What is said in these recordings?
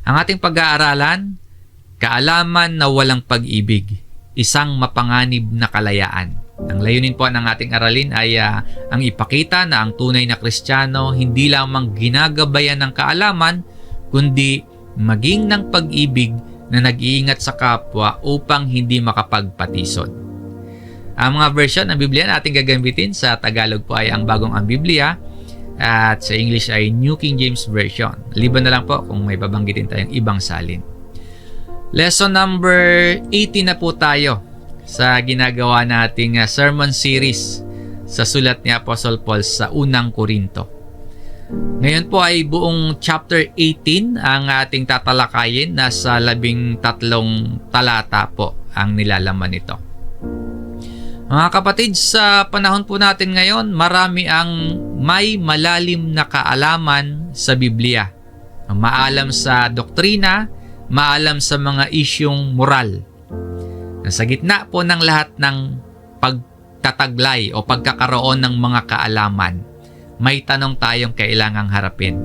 Ang ating pag-aaralan, kaalaman na walang pag-ibig, isang mapanganib na kalayaan. Ang layunin po ng ating aralin ay ang ipakita na ang tunay na Kristiyano hindi lamang ginagabayan ng kaalaman, kundi maging ng pag-ibig na nag-iingat sa kapwa upang hindi makapagpatisod. Ang mga version ng Biblia na ating gagamitin sa Tagalog po ay ang Bagong ang Biblia at sa English ay New King James Version. Liban na lang po kung may babanggitin tayong ibang salin. Lesson number 18 na po tayo sa ginagawa nating sermon series sa sulat ni Apostle Paul sa unang Korinto. Ngayon po ay buong chapter 18 ang ating tatalakayin. Nasa 13 talata po ang nilalaman nito. Mga kapatid, sa panahon po natin ngayon, marami ang may malalim na kaalaman sa Biblia. Maalam sa doktrina, maalam sa mga isyong moral. Sa gitna po ng lahat ng pagtataglay o pagkakaroon ng mga kaalaman, may tanong tayong kailangang harapin.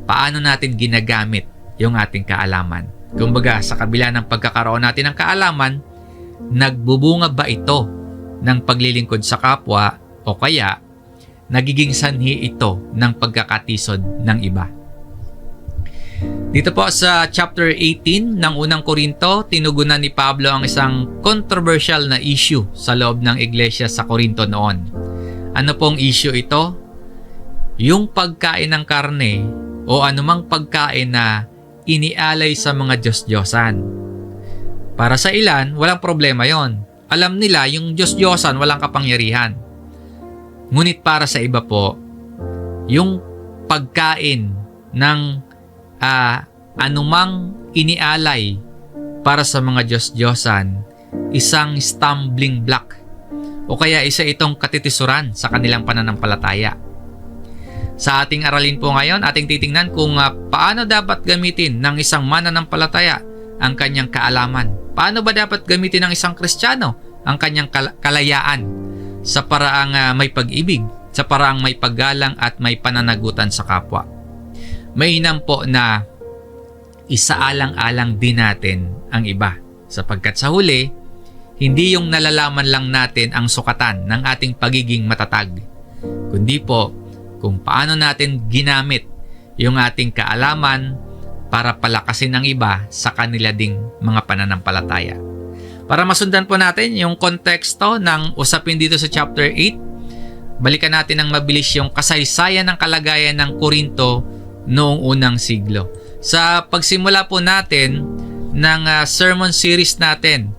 Paano natin ginagamit yung ating kaalaman? Kumbaga, sa kabila ng pagkakaroon natin ng kaalaman, nagbubunga ba ito ng paglilingkod sa kapwa o kaya nagiging sanhi ito ng pagkakatisod ng iba? Dito po sa chapter 18 ng unang Korinto, tinugunan ni Pablo ang isang controversial na issue sa loob ng iglesia sa Korinto noon. Ano pong issue ito? Yung pagkain ng karne o anumang pagkain na inialay sa mga Diyos-Diyosan. Para sa ilan, walang problema yon. Alam nila yung Diyos-Diyosan walang kapangyarihan. Ngunit para sa iba po, yung pagkain ng anumang inialay para sa mga Diyos-Diyosan, isang stumbling block o kaya isa itong katitisuran sa kanilang pananampalataya. Sa ating aralin po ngayon, ating titingnan kung paano dapat gamitin ng isang mananampalataya ang kanyang kaalaman. Paano ba dapat gamitin ng isang Kristiyano ang kanyang kalayaan sa paraang may pag-ibig, sa paraang may paggalang at may pananagutan sa kapwa. Mainam po na isaalang-alang din natin ang iba sapagkat sa huli, hindi yung nalalaman lang natin ang sukatan ng ating pagiging matatag, kundi po kung paano natin ginamit yung ating kaalaman para palakasin ang iba sa kanila ding mga pananampalataya. Para masundan po natin yung konteksto ng usapin dito sa chapter 8, balikan natin ng mabilis yung kasaysayan ng kalagayan ng Korinto noong unang siglo. Sa pagsimula po natin ng sermon series natin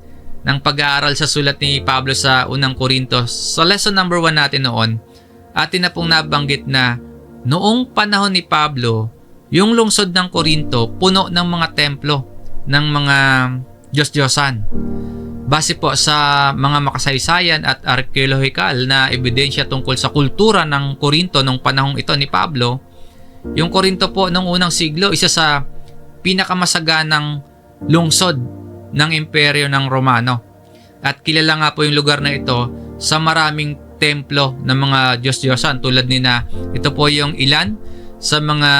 ng pag-aaral sa sulat ni Pablo sa unang Korinto, sa lesson number 1 natin noon, atin na pong nabanggit na noong panahon ni Pablo, yung lungsod ng Korinto puno ng mga templo ng mga Diyos-Diyosan. Base po sa mga makasaysayan at arkeolohikal na ebidensya tungkol sa kultura ng Korinto nung panahong ito ni Pablo, yung Korinto po nung unang siglo, isa sa pinakamasaganang lungsod ng imperyo ng Romano. At kilala nga po yung lugar na ito sa maraming templo ng mga Diyos-Diyosan tulad ni na ito po yung ilan sa mga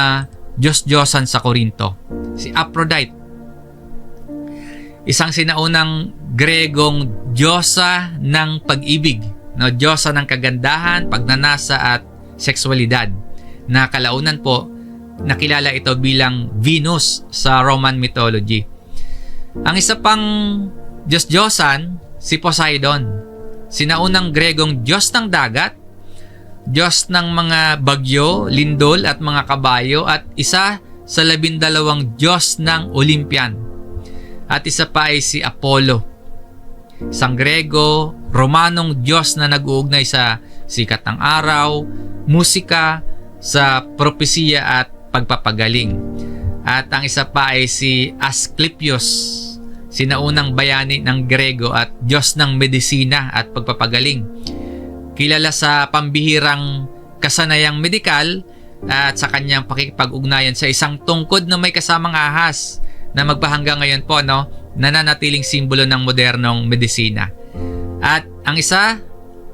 Diyos-Diyosan sa Korinto. Si Aphrodite, isang sinaunang Gregong Diyosa ng pag-ibig, no? Diyosa ng kagandahan, pagnanasa at sexualidad, na kalaunan po nakilala ito bilang Venus sa Roman mythology. Ang isa pang Diyos-Diyosan, si Poseidon, sinaunang Gregong Diyos ng dagat, Diyos ng mga bagyo, lindol at mga kabayo, at isa sa 12 Diyos ng Olympian. At isa pa ay si Apollo, isang Grego, Romanong Diyos na nag-uugnay sa sikat ng araw, musika, sa propesiya at pagpapagaling. At ang isa pa ay si Asclepius, sinaunang bayani ng Grego at Diyos ng medisina at pagpapagaling. Kilala sa pambihirang kasanayang medikal at sa kanyang pakikipag-ugnayan sa isang tungkod na may kasamang ahas na magpahanggang ngayon po, no, nananatiling simbolo ng modernong medisina. At ang isa,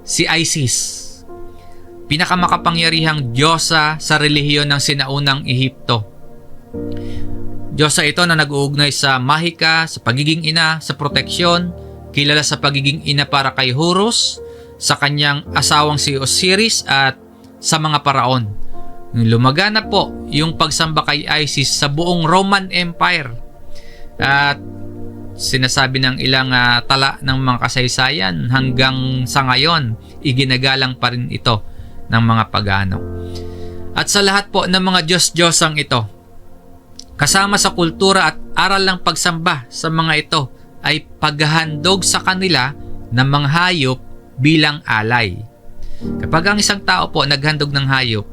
si Isis, pinakamakapangyarihang diyosa sa relihiyon ng sinaunang Ehipto. Diyosa ito na nag-uugnay sa mahika, sa pagiging ina, sa proteksyon, kilala sa pagiging ina para kay Horus, sa kanyang asawang si Osiris at sa mga paraon. Lumagana po yung pagsamba kay Isis sa buong Roman Empire. At sinasabi ng ilang tala ng mga kasaysayan hanggang sa ngayon, iginagalang pa rin ito ng mga pagano. At sa lahat po ng mga Diyos-Diyosang ito, kasama sa kultura at aral ng pagsamba sa mga ito ay paghahandog sa kanila ng mga hayop bilang alay. Kapag ang isang tao po naghandog ng hayop,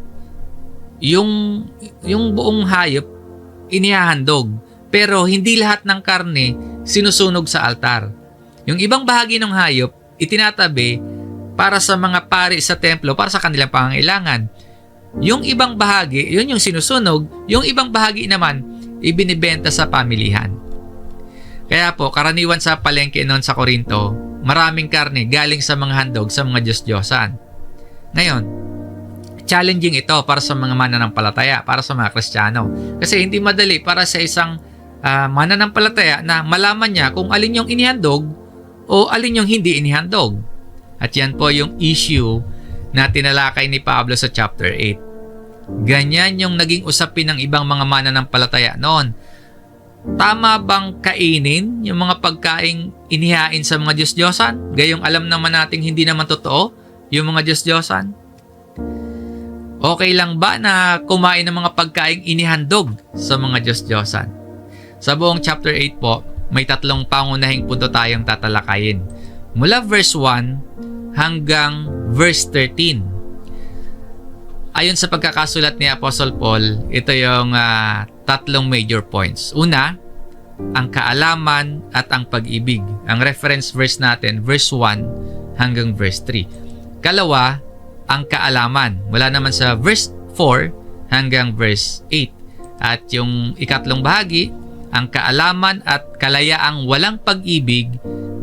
yung buong hayop inihahandog, pero hindi lahat ng karne sinusunog sa altar. Yung ibang bahagi ng hayop itinatabi para sa mga pari sa templo, para sa kanilang pangangailangan. Yung ibang bahagi, yun yung sinusunog, yung ibang bahagi naman ibinibenta sa pamilihan. Kaya po, karaniwan sa palengke noon sa Korinto, maraming karne galing sa mga handog sa mga Diyos-Diyosan. Ngayon, challenging ito para sa mga mananampalataya, para sa mga Kristiyano. Kasi hindi madali para sa isang mananampalataya na malaman niya kung alin yung inihandog o alin yung hindi inihandog. At yan po yung issue na tinalakay ni Pablo sa chapter 8. Ganyan yung naging usapin ng ibang mga mananampalataya noon. Tama bang kainin yung mga pagkaing inihain sa mga Diyos-Diyosan? Gayong alam naman nating hindi naman totoo yung mga Diyos-Diyosan? Okay lang ba na kumain ng mga pagkaing inihandog sa mga Diyos-Diyosan? Sa buong chapter 8 po, may tatlong pangunahing punto tayong tatalakayin. Mula verse 1 hanggang verse 13. Ayon sa pagkakasulat ni Apostle Paul, ito yung tatlong major points. Una, ang kaalaman at ang pag-ibig. Ang reference verse natin, verse 1 hanggang verse 3. Kalawa, ang kaalaman. Wala naman sa verse 4 hanggang verse 8. At yung ikatlong bahagi, ang kaalaman at kalayaang walang pag-ibig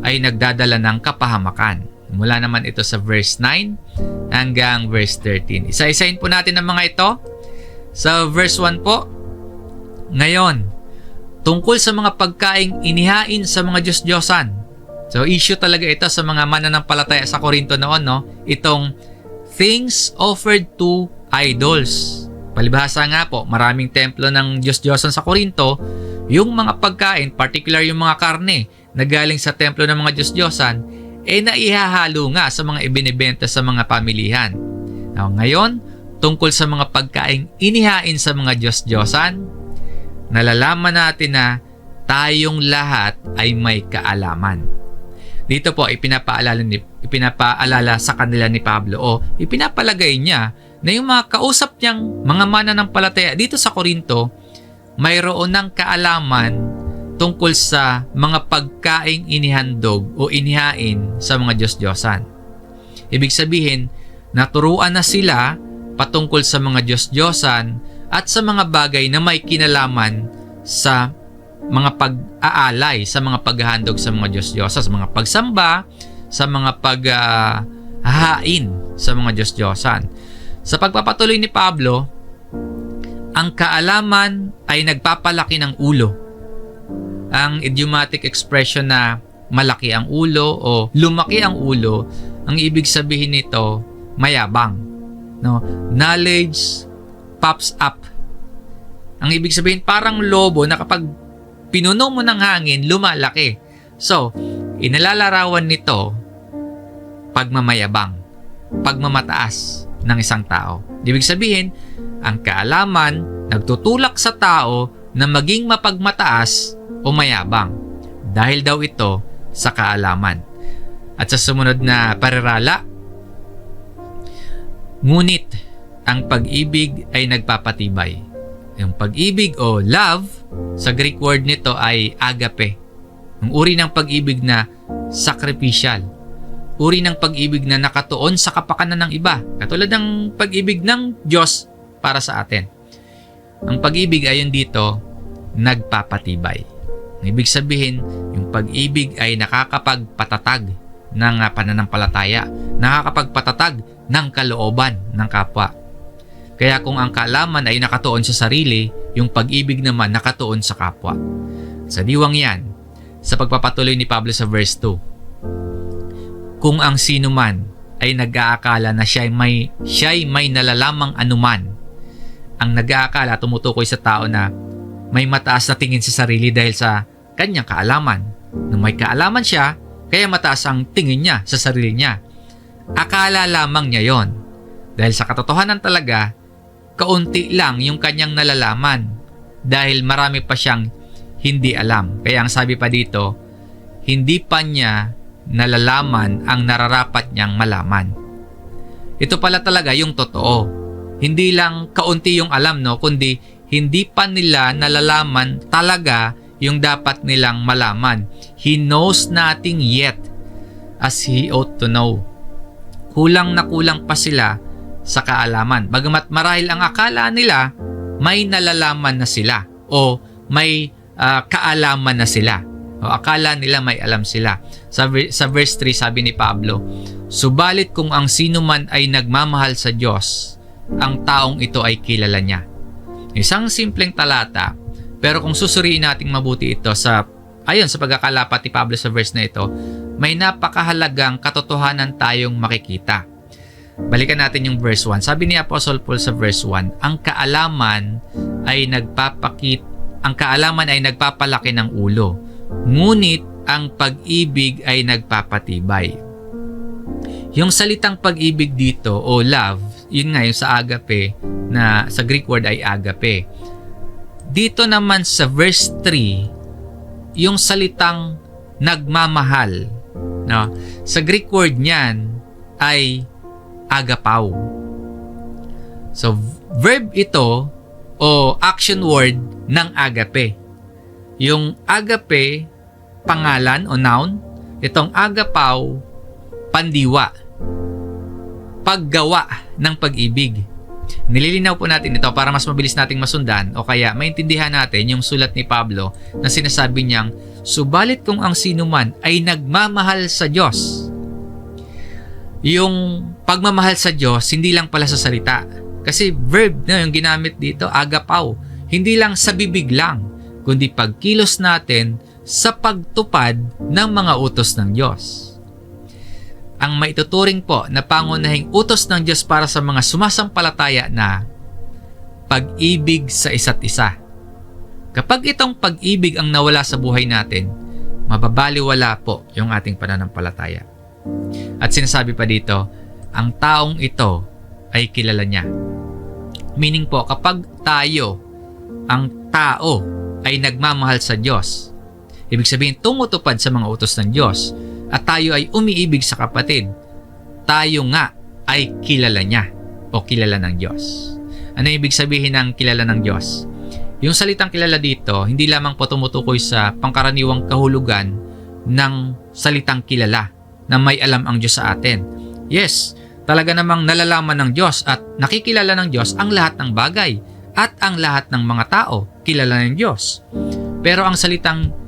ay nagdadala ng kapahamakan. Mula naman ito sa verse 9 hanggang verse 13. Isa-isahin po natin ang mga ito. Sa verse 1 po, ngayon, tungkol sa mga pagkaing inihain sa mga Diyos-Diyosan. So, issue talaga ito sa mga mananampalataya sa Korinto noon, no? Itong things offered to idols. Palibhasa nga po, maraming templo ng Diyos-Diyosan sa Korinto. Yung mga pagkain, particular yung mga karne na galing sa templo ng mga Diyos-Diyosan, naihahalo nga sa mga ibinibenta sa mga pamilihan. Now, ngayon, tungkol sa mga pagkaing inihain sa mga Diyos-Diyosan, nalalaman natin na tayong lahat ay may kaalaman. Dito po, ipinapaalala sa kanila ni Pablo o ipinapalagay niya na yung mga kausap niyang mga mananampalataya dito sa Korinto, mayroon ng kaalaman tungkol sa mga pagkaing inihandog o inihain sa mga Diyos-Diyosan. Ibig sabihin, naturuan na sila patungkol sa mga Diyos-Diyosan at sa mga bagay na may kinalaman sa mga pag-aalay, sa mga paghahandog sa mga Diyos-Diyosan, sa mga pagsamba, sa mga paghahain sa mga Diyos-Diyosan. Sa pagpapatuloy ni Pablo, ang kaalaman ay nagpapalaki ng ulo. Ang idiomatic expression na malaki ang ulo o lumaki ang ulo, ang ibig sabihin nito, mayabang. No? Knowledge pops up. Ang ibig sabihin, parang lobo na kapag pinuno mo ng hangin, lumalaki. So, inalalarawan nito pagmamayabang, pagmamataas ng isang tao. Ibig sabihin, ang kaalaman nagtutulak sa tao na maging mapagmataas o mayabang dahil daw ito sa kaalaman. At sa sumunod na parirala, ngunit ang pag-ibig ay nagpapatibay. Yung pag-ibig o love, sa Greek word nito ay agape. Yung uri ng pag-ibig na sacrificial. Uri ng pag-ibig na nakatuon sa kapakanan ng iba. Katulad ng pag-ibig ng Diyos para sa atin. Ang pag-ibig ayon dito, nagpapatibay. Ibig sabihin, yung pag-ibig ay nakakapagpatatag ng pananampalataya, nakakapagpatatag ng kalooban ng kapwa. Kaya kung ang kaalaman ay nakatuon sa sarili, yung pag-ibig naman nakatuon sa kapwa. Sa diwang yan, sa pagpapatuloy ni Pablo sa verse 2, kung ang sino man ay nag-aakala na siya'y may nalalamang anuman, ang nag-aakala tumutukoy sa tao na may mataas na tingin sa sarili dahil sa kanyang kaalaman. Nung may kaalaman siya, kaya mataas ang tingin niya sa sarili niya. Akala lamang niya yon. Dahil sa katotohanan talaga, kaunti lang yung kanyang nalalaman dahil marami pa siyang hindi alam. Kaya ang sabi pa dito, hindi pa niya nalalaman ang nararapat niyang malaman. Ito pala talaga yung totoo. Hindi lang kaunti yung alam, no, kundi hindi pa nila nalalaman talaga yung dapat nilang malaman. He knows nothing yet as he ought to know. Kulang na kulang pa sila sa kaalaman. Bagamat marahil ang akala nila may nalalaman na sila o may kaalaman na sila. O akala nila may alam sila. Sa verse 3 sabi ni Pablo, subalit kung ang sino man ay nagmamahal sa Diyos, ang taong ito ay kilala niya. Isang simpleng talata, pero kung susuriin nating mabuti ito ayon sa pagkakalapat ni Pablo sa verse na ito, may napakahalagang katotohanan tayong makikita. Balikan natin yung verse 1. Sabi ni Apostle Paul sa verse 1, ang kaalaman ay nagpapalaki ng ulo, ngunit ang pag-ibig ay nagpapatibay. Yung salitang pag-ibig dito o love, yun nga yung sa agape, na sa Greek word ay agape. Dito naman sa verse 3, yung salitang nagmamahal, no? Sa Greek word niyan ay agapao. So verb ito o action word ng agape. Yung agape, pangalan o noun. Itong agapao, pandiwa, paggawa ng pag-ibig. Nililinaw po natin ito para mas mabilis nating masundan o kaya maintindihan natin yung sulat ni Pablo na sinasabi niyang, subalit kung ang sino man ay nagmamahal sa Diyos. Yung pagmamahal sa Diyos, hindi lang pala sa salita. Kasi verb na yung ginamit dito, agapao. Hindi lang sa bibig lang, kundi pagkilos natin sa pagtupad ng mga utos ng Diyos. Ang maituturing po na pangunahing utos ng Diyos para sa mga sumasampalataya na pag-ibig sa isa't isa. Kapag itong pag-ibig ang nawala sa buhay natin, mababaliwala po yung ating pananampalataya. At sinasabi pa dito, ang taong ito ay kilala niya. Meaning po, kapag ang tao ay nagmamahal sa Diyos, ibig sabihin tumutupad sa mga utos ng Diyos, at tayo ay umiibig sa kapatid, tayo nga ay kilala niya o kilala ng Diyos. Ano ibig sabihin ng kilala ng Diyos? Yung salitang kilala dito, hindi lamang po tumutukoy sa pangkaraniwang kahulugan ng salitang kilala na may alam ang Diyos sa atin. Yes, talaga namang nalalaman ng Diyos at nakikilala ng Diyos ang lahat ng bagay at ang lahat ng mga tao, kilala ng Diyos. Pero ang salitang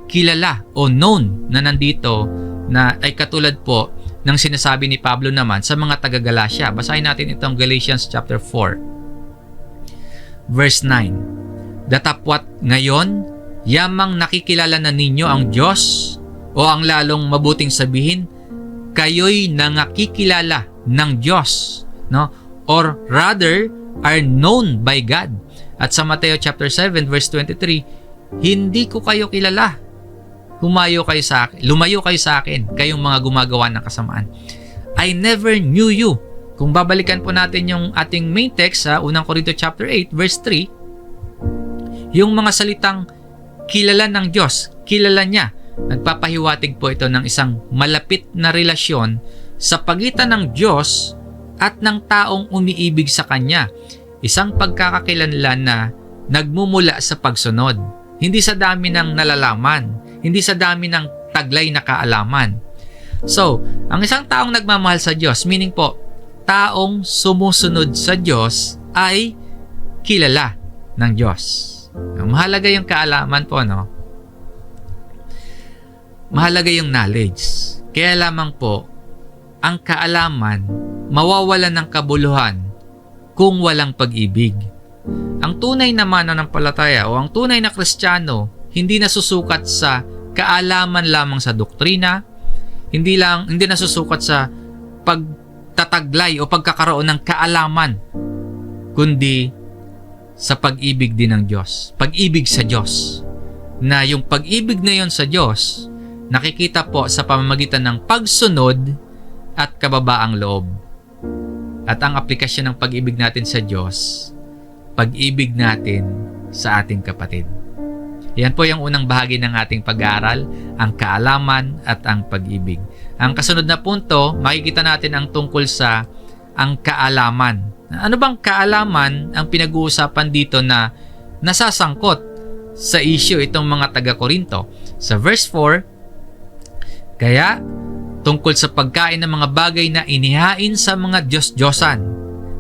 kilala o known na nandito na ay katulad po ng sinasabi ni Pablo naman sa mga taga-Galacia. Basahin natin itong Galatians chapter 4 verse 9. Datapwat ngayon, yamang nakikilala na ninyo ang Diyos o ang lalong mabuting sabihin, kayo'y nangakikilala ng Diyos, no? Or rather, are known by God. At sa Mateo chapter 7 verse 23, hindi ko kayo kilala. Lumayo kayo sa akin, kayong mga gumagawa ng kasamaan. I never knew you. Kung babalikan po natin yung ating main text sa 1 Corinto chapter 8 verse 3, yung mga salitang kilala ng Diyos, kilala niya, nagpapahiwatig po ito ng isang malapit na relasyon sa pagitan ng Diyos at ng taong umiibig sa Kanya. Isang pagkakakilanlan na nagmumula sa pagsunod. Hindi sa dami ng nalalaman, hindi sa dami ng taglay na kaalaman. So, ang isang taong nagmamahal sa Diyos, meaning po, taong sumusunod sa Diyos ay kilala ng Diyos. Mahalaga yung kaalaman po, no? Mahalaga yung knowledge. Kaya lamang po, ang kaalaman mawawalan ng kabuluhan kung walang pag-ibig. ang tunay na mananampalataya o ang tunay na Kristiyano hindi nasusukat sa kaalaman lamang sa doktrina, hindi nasusukat sa pagtataglay o pagkakaroon ng kaalaman, kundi sa pag-ibig din ng Diyos. Pag-ibig sa Diyos. Na yung pag-ibig na yon sa Diyos, nakikita po sa pamamagitan ng pagsunod at kababaang loob. At ang aplikasyon ng pag-ibig natin sa Diyos, pag-ibig natin sa ating kapatid. Yan po yung unang bahagi ng ating pag-aaral, ang kaalaman at ang pag-ibig. Ang kasunod na punto, makikita natin ang tungkol sa ang kaalaman. Ano bang kaalaman ang pinag-uusapan dito na nasasangkot sa issue itong mga taga-Korinto? Sa verse 4, kaya tungkol sa pagkain ng mga bagay na inihain sa mga Diyos-Diyosan.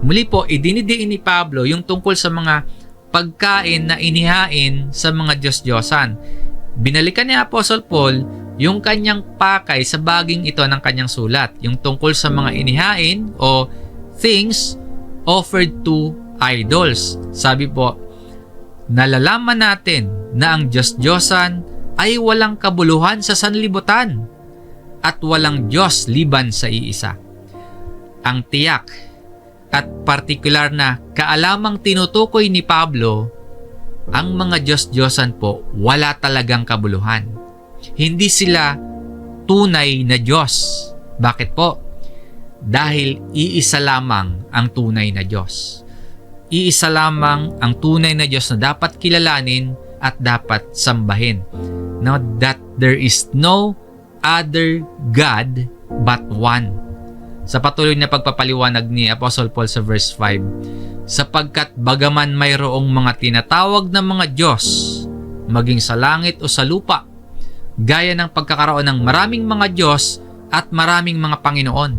Muli po, idinidiin ni Pablo yung tungkol sa mga pagkain na inihain sa mga Diyos-Diyosan. Binalikan ni Apostle Paul yung kanyang pakay sa baging ito ng kanyang sulat, yung tungkol sa mga inihain o things offered to idols. Sabi po, nalalaman natin na ang Diyos-Diyosan ay walang kabuluhan sa sanlibutan at walang Diyos liban sa iisa. Ang tiyak at partikular na kaalamang tinutukoy ni Pablo, ang mga Diyos-Diyosan po wala talagang kabuluhan. Hindi sila tunay na Diyos. Bakit po? Dahil iisa lamang ang tunay na Diyos. Iisa lamang ang tunay na Diyos na dapat kilalanin at dapat sambahin. Now that there is no other God but one. Sa patuloy na pagpapaliwanag ni Apostle Paul sa verse 5, sapagkat bagaman mayroong mga tinatawag na mga Diyos, maging sa langit o sa lupa, gaya ng pagkakaroon ng maraming mga Diyos at maraming mga Panginoon.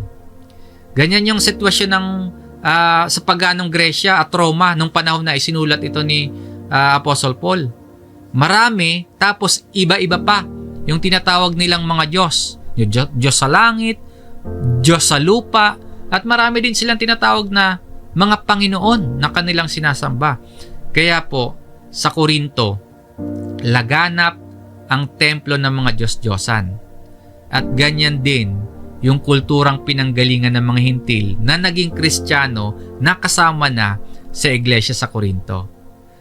Ganyan yung sitwasyon ng sa paganong Gresya at Roma nung panahon na isinulat ito ni Apostle Paul. Marami, tapos iba-iba pa yung tinatawag nilang mga Diyos. Yung Diyos sa langit, Diyos sa lupa, at marami din silang tinatawag na mga Panginoon na kanilang sinasamba. Kaya po, sa Korinto, laganap ang templo ng mga Diyos-Diyosan. At ganyan din yung kulturang pinanggalingan ng mga hintil na naging Kristiyano na kasama na sa iglesia sa Korinto.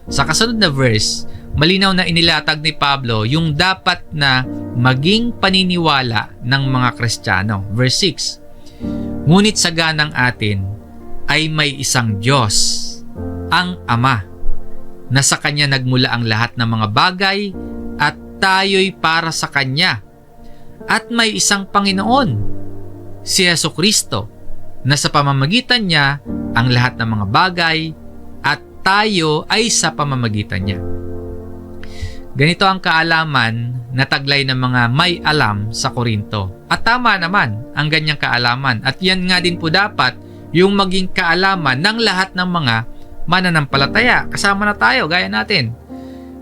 Sa kasunod na verse, malinaw na inilatag ni Pablo yung dapat na maging paniniwala ng mga Kristiyano. Verse 6, ngunit sa ganang atin ay may isang Diyos, ang Ama, na sa Kanya nagmula ang lahat ng mga bagay at tayo'y para sa Kanya. At may isang Panginoon, si Jesucristo, na sa pamamagitan niya ang lahat ng mga bagay at tayo ay sa pamamagitan niya. Ganito ang kaalaman na taglay ng mga may alam sa Korinto. At tama naman ang ganyang kaalaman. At yan nga din po dapat yung maging kaalaman ng lahat ng mga mananampalataya. Kasama na tayo, gaya natin.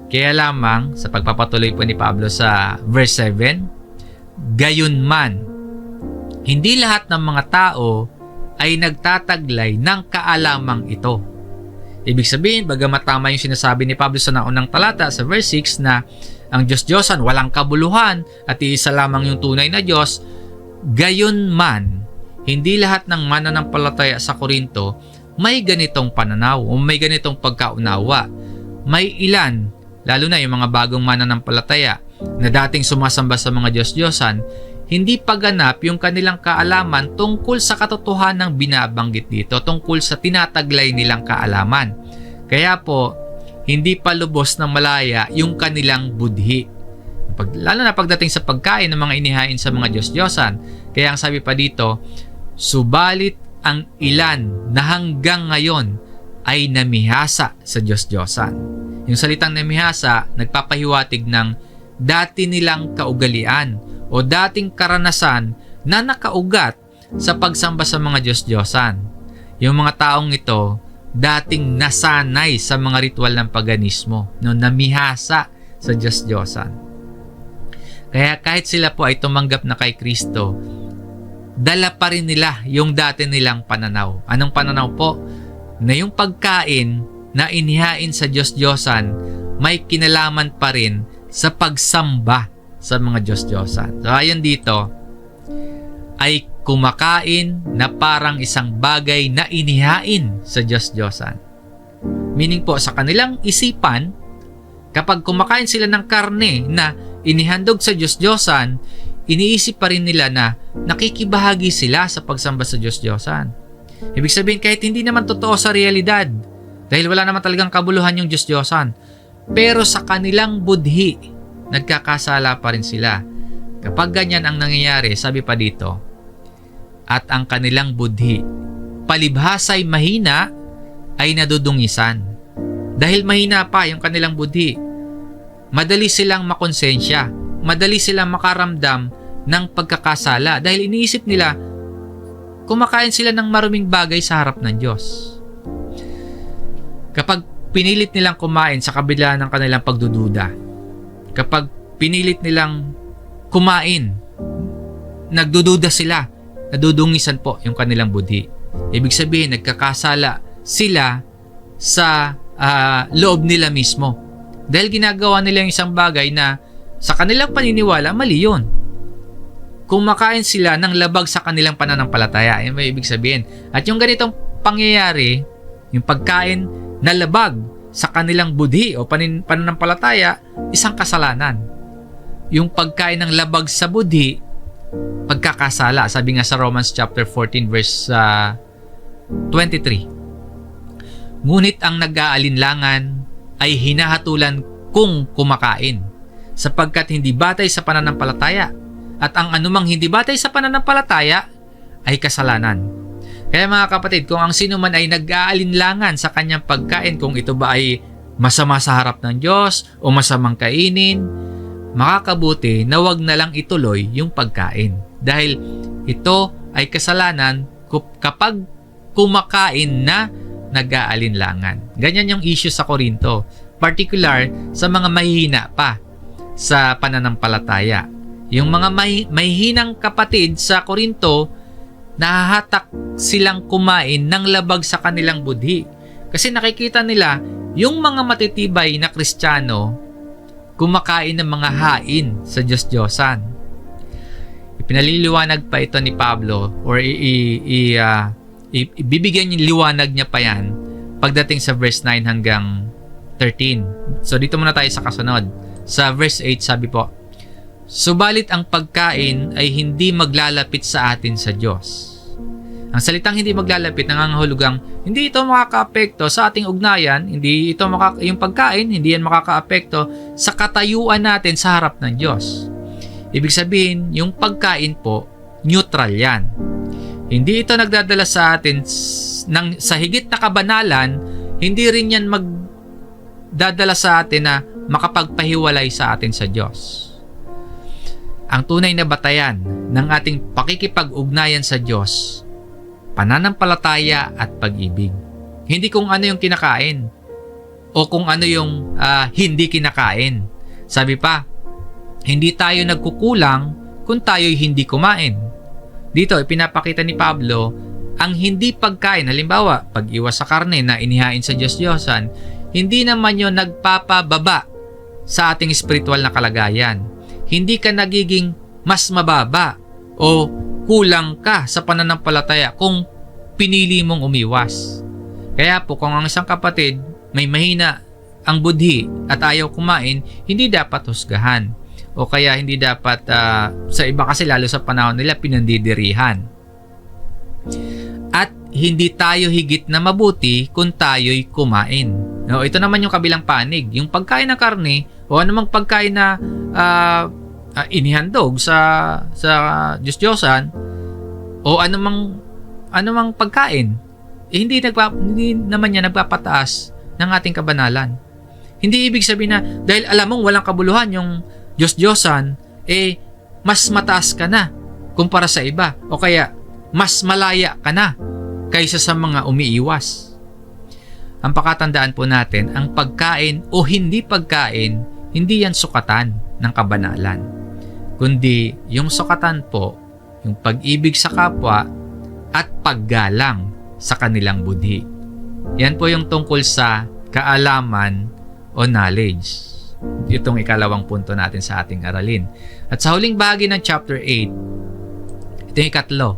Kaya lamang, sa pagpapatuloy po ni Pablo sa verse 7, gayunman, hindi lahat ng mga tao ay nagtataglay ng kaalamang ito. Ibig sabihin, bagamat tama yung sinasabi ni Pablo sa naunang talata sa verse 6 na ang Diyos-Diyosan walang kabuluhan at iisa lamang yung tunay na Diyos, gayon man, hindi lahat ng mananampalataya sa Korinto may ganitong pananaw o may ganitong pagkaunawa. May ilan, lalo na yung mga bagong mananampalataya na dating sumasamba sa mga Diyos-Diyosan, hindi pa ganap yung kanilang kaalaman tungkol sa katotohanang binabanggit dito, tungkol sa tinataglay nilang kaalaman. Kaya po, hindi pa lubos ng malaya yung kanilang budhi. Lalo na pagdating sa pagkain ng mga inihain sa mga Diyos-Diyosan. Kaya ang sabi pa dito, subalit ang ilan na hanggang ngayon ay namihasa sa Diyos-Diyosan. Yung salitang namihasa, nagpapahiwatig ng dati nilang kaugalian o dating karanasan na nakaugat sa pagsamba sa mga Diyos-Diyosan. Yung mga taong ito, dating nasanay sa mga ritual ng paganismo, no, namihasa sa Diyos-Diyosan. Kaya kahit sila po ay tumanggap na kay Kristo, dala pa rin nila yung dati nilang pananaw. Anong pananaw po? Na yung pagkain na inihain sa Diyos-Diyosan may kinalaman pa rin sa pagsamba sa mga Diyos-Diyosan. So ayon dito, ay kumakain na parang isang bagay na inihain sa Diyos-Diyosan. Meaning po, sa kanilang isipan, kapag kumakain sila ng karne na inihandog sa Diyos-Diyosan, iniisip pa rin nila na nakikibahagi sila sa pagsamba sa Diyos-Diyosan. Ibig sabihin, kahit hindi naman totoo sa realidad, dahil wala naman talagang kabuluhan yung Diyos-Diyosan, pero sa kanilang budhi, nagkakasala pa rin sila. Kapag ganyan ang nangyayari, sabi pa dito, at ang kanilang budhi, palibhasa'y mahina, ay nadudungisan. Dahil mahina pa yung kanilang budhi, madali silang makonsensya, madali silang makaramdam ng pagkakasala dahil iniisip nila kumakain sila ng maruming bagay sa harap ng Diyos. Kapag pinilit nilang kumain sa kabila ng kanilang pagdududa, kapag pinilit nilang kumain, nagdududa sila, nadudungisan po yung kanilang budhi. Ibig sabihin, nagkakasala sila sa loob nila mismo. Dahil ginagawa nila yung isang bagay na sa kanilang paniniwala, mali yun. Kumakain sila ng labag sa kanilang pananampalataya. Yan may ibig sabihin. At yung ganitong pangyayari, yung pagkain na labag sa kanilang budhi o pananampalataya, isang kasalanan. Yung pagkain ng labag sa budhi, pagkakasala. Sabi nga sa Romans chapter 14 verse 23. Ngunit ang nag-aalinlangan ay hinahatulan kung kumakain, sapagkat hindi batay sa pananampalataya, at ang anumang hindi batay sa pananampalataya ay kasalanan. Kaya mga kapatid, kung ang sino man ay nag-aalinlangan sa kanyang pagkain, kung ito ba ay masama sa harap ng Diyos o masamang kainin, makakabuti na wag na lang ituloy yung pagkain. Dahil ito ay kasalanan kapag kumakain na nag-aalinlangan. Ganyan yung issue sa Korinto. Particular sa mga mahihina pa sa pananampalataya. Yung mga mahihinang kapatid sa Korinto, nahahatak silang kumain ng labag sa kanilang budhi. Kasi nakikita nila yung mga matitibay na Kristiyano kumakain ng mga hain sa Diyos-Diyosan. Ipinaliliwanag pa ito ni Pablo or ibibigyan yung liwanag niya pa yan pagdating sa verse 9 hanggang 13. So dito muna tayo sa kasunod. Sa verse 8 sabi po, subalit ang pagkain ay hindi maglalapit sa atin sa Diyos. Ang salitang hindi maglalapit nangangahulugang hindi ito makakaapekto sa ating ugnayan, hindi ito yung pagkain, hindi yan makakaapekto sa katayuan natin sa harap ng Diyos. Ibig sabihin, yung pagkain po, neutral yan. Hindi ito nagdadala sa atin sa higit na kabanalan, hindi rin yan magdadala sa atin na makapagpahiwalay sa atin sa Diyos. Ang tunay na batayan ng ating pakikipag-ugnayan sa Diyos, pananampalataya at pag-ibig. Hindi kung ano yung kinakain o kung ano yung hindi kinakain. Sabi pa, hindi tayo nagkukulang kung tayo'y hindi kumain. Dito, ipinapakita ni Pablo ang hindi pagkain, halimbawa, pag-iwas sa karne na inihain sa Diyos-Diyosan, hindi naman yun nagpapababa sa ating spiritual na kalagayan. Hindi ka nagiging mas mababa o kulang ka sa pananampalataya kung pinili mong umiwas. Kaya po, kung ang isang kapatid may mahina ang budhi at ayaw kumain, hindi dapat husgahan. O kaya hindi dapat, sa iba kasi lalo sa panahon nila, pinandidirihan. At hindi tayo higit na mabuti kung tayo'y kumain. No, ito naman yung kabilang panig. Yung pagkain ng karne o anumang pagkain na inihandog sa Diyos-Diyosan o anumang pagkain, hindi naman niya nagpapataas ng ating kabanalan. Hindi ibig sabihin na dahil alam mong walang kabuluhan yung Diyos-Diyosan, mas mataas ka na kumpara sa iba o kaya mas malaya ka na kaysa sa mga umiiwas. Ang pakatandaan po natin, ang pagkain o hindi pagkain, hindi yan sukatan ng kabanalan. Kundi yung sukatan po, yung pag-ibig sa kapwa at paggalang sa kanilang budhi. Yan po yung tungkol sa kaalaman o knowledge. Itong ikalawang punto natin sa ating aralin. At sa huling bahagi ng chapter 8, ito yung ikatlo.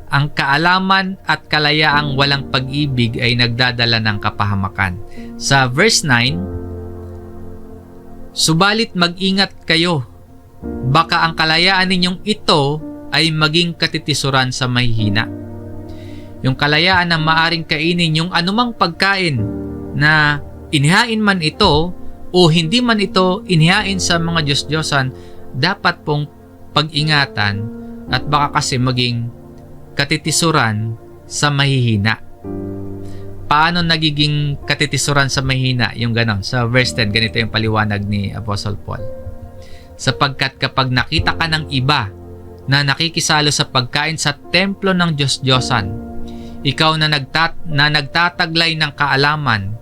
Ang kaalaman at kalayaang walang pag-ibig ay nagdadala ng kapahamakan. Sa verse 9, subalit mag-ingat kayo, baka ang kalayaan ninyong ito ay maging katitisuran sa mahihina. Yung kalayaan na maaring kainin yung anumang pagkain na inihain man ito o hindi man ito inihain sa mga Diyos-Diyosan, dapat pong pag-ingatan at baka kasi maging katitisuran sa mahihina. Paano nagiging katitisuran sa mahihina? Yung ganon. Sa verse 10, ganito yung paliwanag ni Apostle Paul. Sapagkat kapag nakita ka ng iba na nakikisalo sa pagkain sa templo ng Diyos-Diyosan, ikaw na nagtataglay ng kaalaman,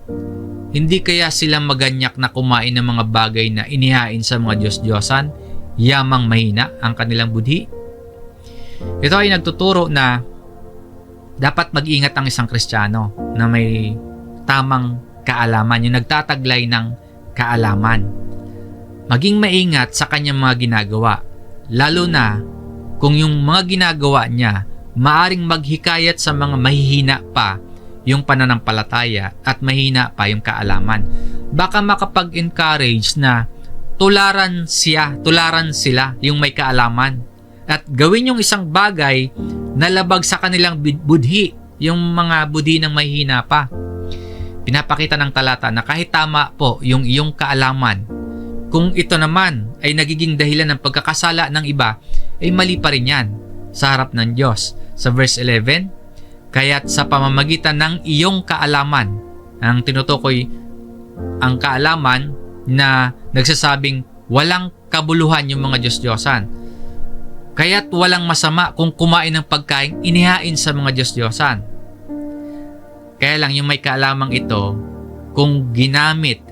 hindi kaya sila maganyak na kumain ng mga bagay na inihain sa mga Diyos-Diyosan, yamang mahina ang kanilang budhi? Ito ay nagtuturo na dapat mag-ingat ang isang Kristiyano na may tamang kaalaman, yung nagtataglay ng kaalaman. Maging maingat sa kanyang mga ginagawa, lalo na kung yung mga ginagawa niya maaring maghikayat sa mga mahihina pa yung pananampalataya at mahina pa yung kaalaman. Baka makapag-encourage na tularan sila yung may kaalaman at gawin yung isang bagay na labag sa kanilang budhi, yung mga budhi ng mahihina pa. Pinapakita ng talata na kahit tama po yung iyong kaalaman, kung ito naman ay nagiging dahilan ng pagkakasala ng iba, ay mali pa rin yan sa harap ng Diyos. Sa verse 11, kaya't sa pamamagitan ng iyong kaalaman, ang tinutukoy ang kaalaman na nagsasabing walang kabuluhan yung mga Diyos-Diyosan. Kaya't walang masama kung kumain ng pagkain inihain sa mga Diyos-Diyosan. Kaya lang yung may kaalamang ito, kung ginamit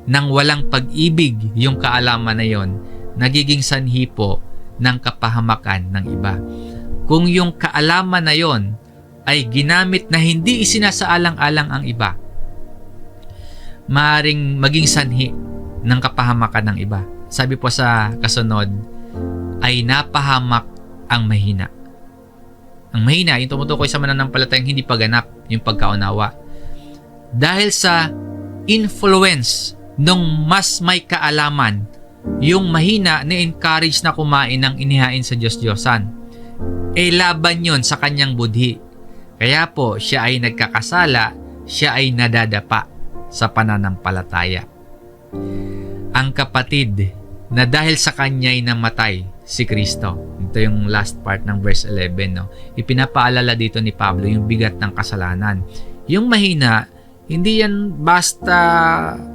ng walang pag-ibig yung kaalaman na yon, nagiging sanhi po ng kapahamakan ng iba. Kung yung kaalaman na yon ay ginamit na hindi isinasaalang-alang ang iba, maaring maging sanhi ng kapahamakan ng iba. Sabi po sa kasunod, ay napahamak ang mahina. Ang mahina, yung tumutukoy sa mananampalatayang hindi pagganap, yung pagkaunawa. Dahil sa influence nung mas may kaalaman, yung mahina na-encourage na kumain ng inihain sa Diyos-Diyosan, laban yon sa kanyang budhi. Kaya po, siya ay nagkakasala, siya ay nadadapa sa pananampalataya. Ang kapatid na dahil sa kanya ay namatay, si Kristo. Ito yung last part ng verse 11. No? Ipinapaalala dito ni Pablo yung bigat ng kasalanan. Yung mahina, hindi yan basta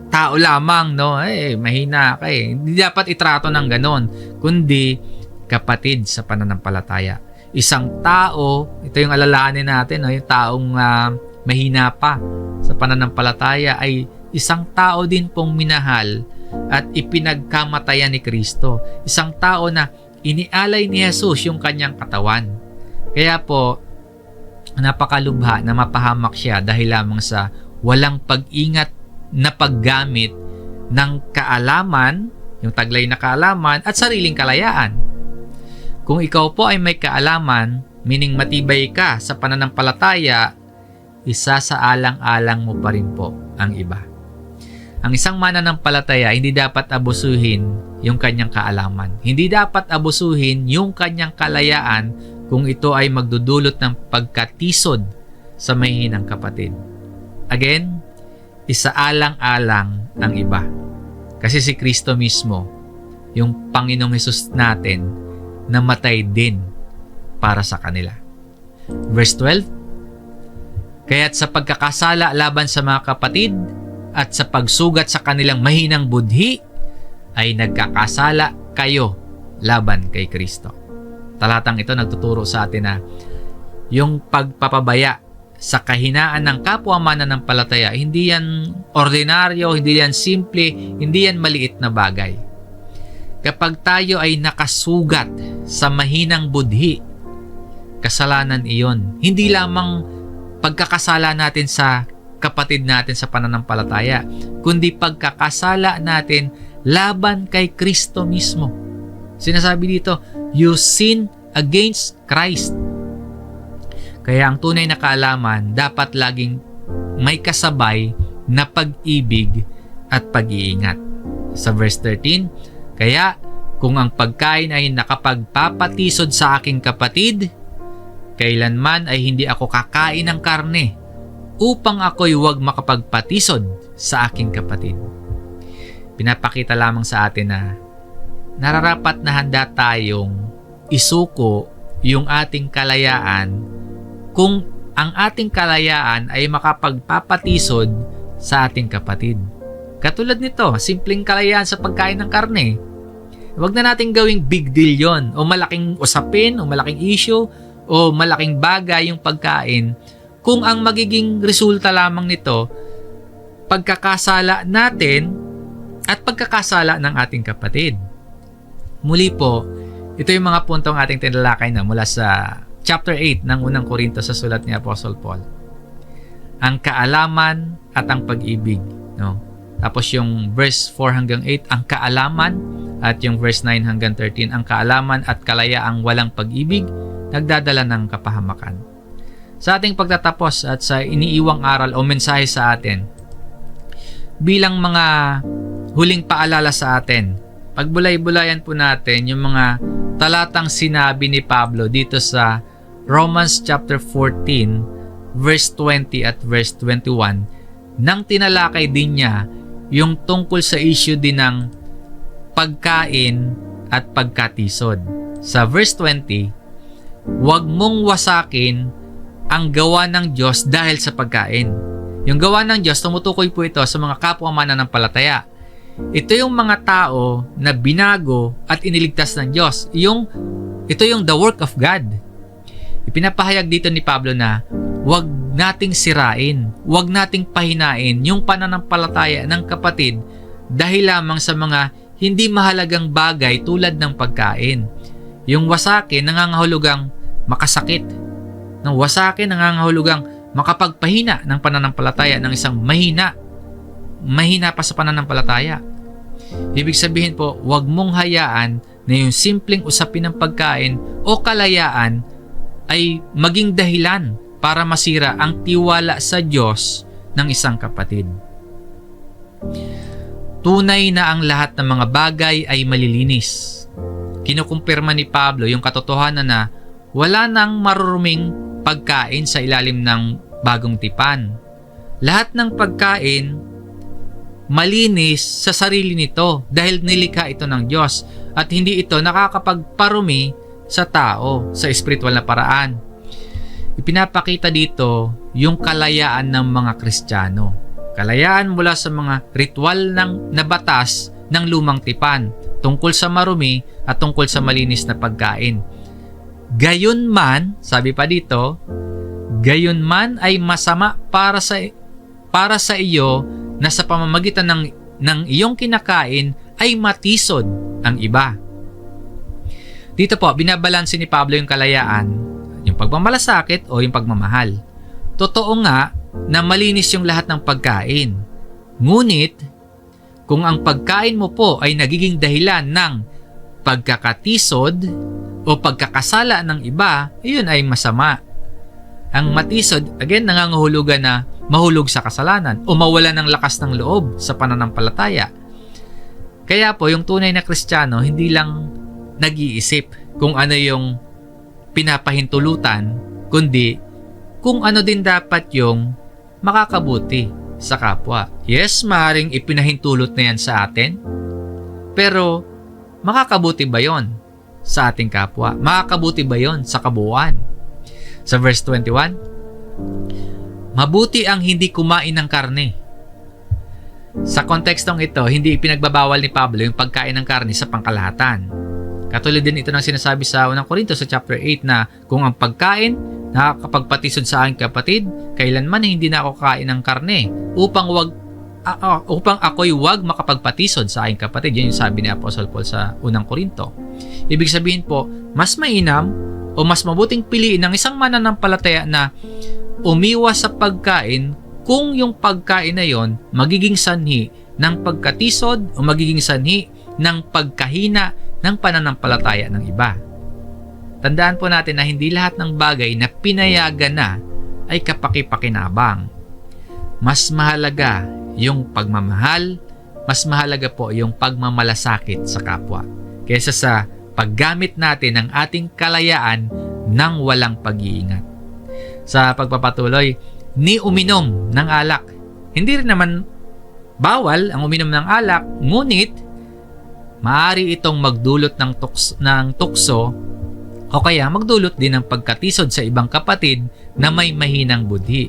tao lamang. No? Mahina ka eh. Hindi dapat itrato ng ganon. Kundi kapatid sa pananampalataya. Isang tao, ito yung alalahanin natin, no? Yung taong mahina pa sa pananampalataya ay isang tao din pong minahal at ipinagkamatayan ni Kristo. Isang tao na inialay ni Jesus yung kanyang katawan. Kaya po, napakalubha na mapahamak siya dahil lamang sa walang pag-ingat na paggamit ng kaalaman, yung taglay na kaalaman at sariling kalayaan. Kung ikaw po ay may kaalaman, meaning matibay ka sa pananampalataya, isa sa alang-alang mo pa rin po ang iba. Ang isang mananampalataya, hindi dapat abusuhin yung kanyang kaalaman. Hindi dapat abusuhin yung kanyang kalayaan kung ito ay magdudulot ng pagkatisod sa mahihinang kapatid. Again, isaalang-alang ang iba. Kasi si Kristo mismo, yung Panginoong Hesus natin, namatay din para sa kanila. Verse 12, kaya't sa pagkakasala laban sa mga kapatid at sa pagsugat sa kanilang mahinang budhi, ay nagkakasala kayo laban kay Kristo. Talatang ito nagtuturo sa atin na yung pagpapabaya sa kahinaan ng kapwa mananampalataya, hindi yan ordinaryo, hindi yan simple, hindi yan maliit na bagay. Kapag tayo ay nakasugat sa mahinang budhi, kasalanan iyon. Hindi lamang pagkakasala natin sa kapatid natin sa pananampalataya, kundi pagkakasala natin laban kay Kristo mismo. Sinasabi dito, you sin against Christ. Kaya ang tunay na kaalaman dapat laging may kasabay na pag-ibig at pag-iingat. Sa verse 13, kaya kung ang pagkain ay nakapagpapatisod sa aking kapatid, kailanman ay hindi ako kakain ng karne upang ako'y huwag makapagpatisod sa aking kapatid. Pinapakita lamang sa atin na nararapat na handa tayong isuko yung ating kalayaan kung ang ating kalayaan ay makapagpapatisod sa ating kapatid. Katulad nito, simpleng kalayaan sa pagkain ng karne. Huwag na natin gawing big deal yon o malaking usapin o malaking issue o malaking bagay yung pagkain kung ang magiging resulta lamang nito pagkakasala natin at pagkakasala ng ating kapatid. Muli po, ito yung mga puntong ating tinalakay na mula sa chapter 8 ng unang Korinto sa sulat ni Apostle Paul. Ang kaalaman at ang pag-ibig. No? Tapos yung verse 4 hanggang 8, ang kaalaman, at yung verse 9 hanggang 13, ang kaalaman at kalayaang walang pag-ibig, nagdadala ng kapahamakan. Sa ating pagtatapos at sa iniiwang aral o mensahe sa atin, bilang mga huling paalala sa atin, pagbulay-bulayan po natin yung mga talatang sinabi ni Pablo dito sa Romans chapter 14, verse 20 at verse 21, nang tinalakay din niya yung tungkol sa issue din ng pagkain at pagkatisod. Sa verse 20, huwag mong wasakin ang gawa ng Diyos dahil sa pagkain. Yung gawa ng Diyos, tumutukoy po ito sa mga kapwa mananampalataya. Ito yung mga tao na binago at iniligtas ng Diyos. Ito yung the work of God. Ipinapahayag dito ni Pablo na huwag nating sirain, huwag nating pahinain yung pananampalataya ng kapatid dahil lamang sa mga hindi mahalagang bagay tulad ng pagkain. Yung wasakin nangangahulugang makasakit. Ng wasakin nangangahulugang makapagpahina ng pananampalataya ng isang mahina pa sa pananampalataya. Ibig sabihin po, huwag mong hayaan na yung simpleng usapin ng pagkain o kalayaan ay maging dahilan para masira ang tiwala sa Diyos ng isang kapatid. Tunay na ang lahat ng mga bagay ay malilinis. Kinukumpirma ni Pablo yung katotohanan na wala nang maruruming pagkain sa ilalim ng bagong tipan. Lahat ng pagkain malinis sa sarili nito dahil nilikha ito ng Diyos at hindi ito nakakapagparumi sa tao sa espiritual na paraan. Ipinapakita dito yung kalayaan ng mga Kristiyano. Kalayaan mula sa mga ritual na batas ng lumang tipan tungkol sa marumi at tungkol sa malinis na pagkain. Gayunman, sabi pa dito, gayunman ay masama para sa iyo na sa pamamagitan ng iyong kinakain ay matisod ang iba. Dito po, binabalanse ni Pablo yung kalayaan, yung pagmamalasakit o yung pagmamahal. Totoo nga na malinis yung lahat ng pagkain. Ngunit, kung ang pagkain mo po ay nagiging dahilan ng pagkakatisod o pagkakasala ng iba, iyon ay masama. Ang matisod, again, nangangahulugan na mahulog sa kasalanan o mawala ng lakas ng loob sa pananampalataya. Kaya po, yung tunay na Kristiyano, hindi lang nag-iisip kung ano yung pinapahintulutan, kundi kung ano din dapat yung makakabuti sa kapwa. Yes, maaaring ipinahintulot na yan sa atin, pero makakabuti ba yon sa ating kapwa? Makakabuti ba yon sa kabuuan? Sa verse 21, mabuti ang hindi kumain ng karne. Sa kontekstong ito, hindi ipinagbabawal ni Pablo yung pagkain ng karne sa pangkalahatan. Katulad din ito ng sinasabi sa unang Korinto sa chapter 8 na kung ang pagkain nakakapagpatisod sa aking kapatid, kailanman hindi na ako kain ng karne upang ako'y wag makapagpatisod sa aking kapatid. Yan yung sabi ni Apostle Paul sa unang Korinto. Ibig sabihin po, mas mainam o mas mabuting piliin ng isang mananampalataya na umiwas sa pagkain kung yung pagkain na yon magiging sanhi ng pagkatisod o magiging sanhi ng pagkahina ng pananampalataya ng iba. Tandaan po natin na hindi lahat ng bagay na pinayagan na ay kapaki-pakinabang. Mas mahalaga yung pagmamahal, mas mahalaga po yung pagmamalasakit sa kapwa kaysa sa paggamit natin ng ating kalayaan ng walang pag-iingat. Sa pagpapatuloy, ni uminom ng alak. Hindi rin naman bawal ang uminom ng alak, ngunit maaari itong magdulot ng tukso o kaya magdulot din ng pagkatisod sa ibang kapatid na may mahinang budhi.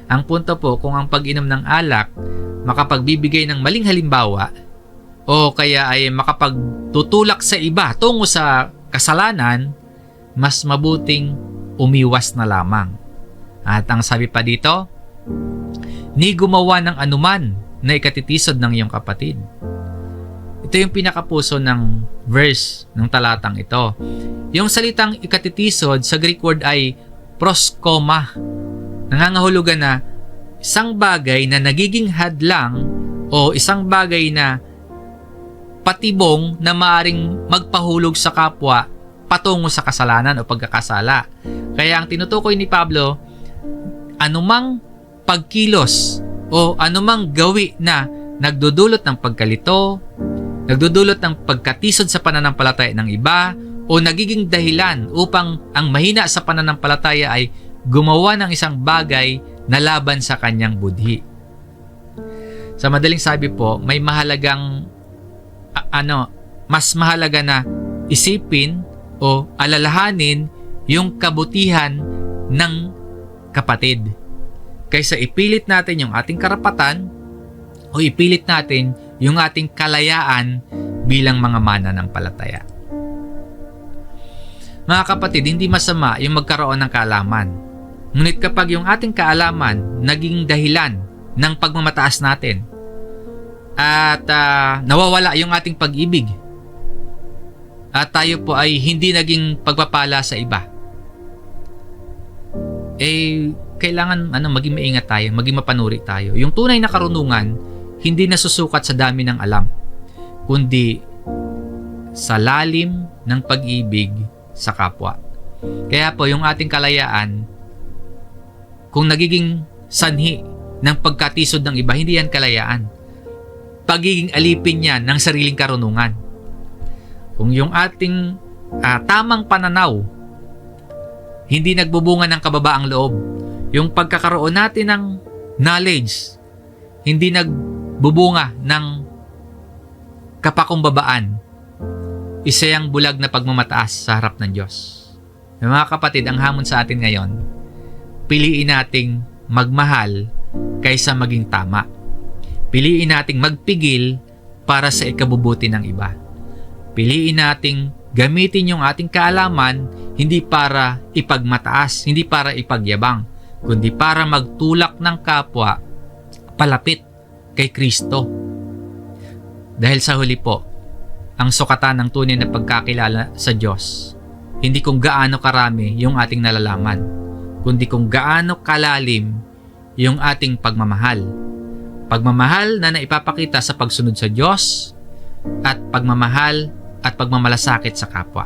Ang punto po, kung ang pag-inom ng alak makapagbibigay ng maling halimbawa o kaya ay makapagtutulak sa iba tungo sa kasalanan, mas mabuting umiwas na lamang. At ang sabi pa dito, ni gumawa ng anuman na ikatitisod ng iyong kapatid. Ito yung pinakapuso ng verse ng talatang ito. Yung salitang ikatitisod sa Greek word ay proskoma. Nangangahulugan na isang bagay na nagiging hadlang o isang bagay na patibong na maaring magpahulog sa kapwa patungo sa kasalanan o pagkakasala. Kaya ang tinutukoy ni Pablo, anumang pagkilos o anumang gawi na nagdudulot ng pagkalito, nagdudulot ng pagkatisod sa pananampalataya ng iba, o nagiging dahilan upang ang mahina sa pananampalataya ay gumawa ng isang bagay na laban sa kanyang budhi. Sa madaling sabi po, may mahalagang mas mahalaga na isipin o alalahanin yung kabutihan ng kapatid kaysa ipilit natin yung ating karapatan o ipilit natin yung ating kalayaan bilang mga mananampalataya. Mga kapatid, hindi masama yung magkaroon ng kaalaman. Ngunit kapag yung ating kaalaman naging dahilan ng pagmamataas natin at nawawala yung ating pag-ibig at tayo po ay hindi naging pagpapala sa iba, kailangan maging maingat tayo, maging mapanuri tayo. Yung tunay na karunungan hindi nasusukat sa dami ng alam, kundi sa lalim ng pag-ibig sa kapwa. Kaya po yung ating kalayaan, kung nagiging sanhi ng pagkatisod ng iba, hindi yan kalayaan. Pagiging alipin yan ng sariling karunungan. Kung yung ating tamang pananaw hindi nagbubunga ng kababaang loob, yung pagkakaroon natin ng knowledge hindi nagbubunga ng kapakumbabaan, isa yang bulag na pagmamataas sa harap ng Diyos. Mga kapatid, ang hamon sa atin ngayon, piliin nating magmahal kaysa maging tama. Piliin nating magpigil para sa ikabubuti ng iba. Piliin nating gamitin yung ating kaalaman hindi para ipagmataas, hindi para ipagyabang, kundi para magtulak ng kapwa palapit kay Kristo. Dahil sa huli po, ang sukatan ng tunay na pagkakilala sa Diyos, hindi kung gaano karami yung ating nalalaman, kundi kung gaano kalalim yung ating pagmamahal. Pagmamahal na naipapakita sa pagsunod sa Diyos at pagmamahal at pagmamalasakit sa kapwa.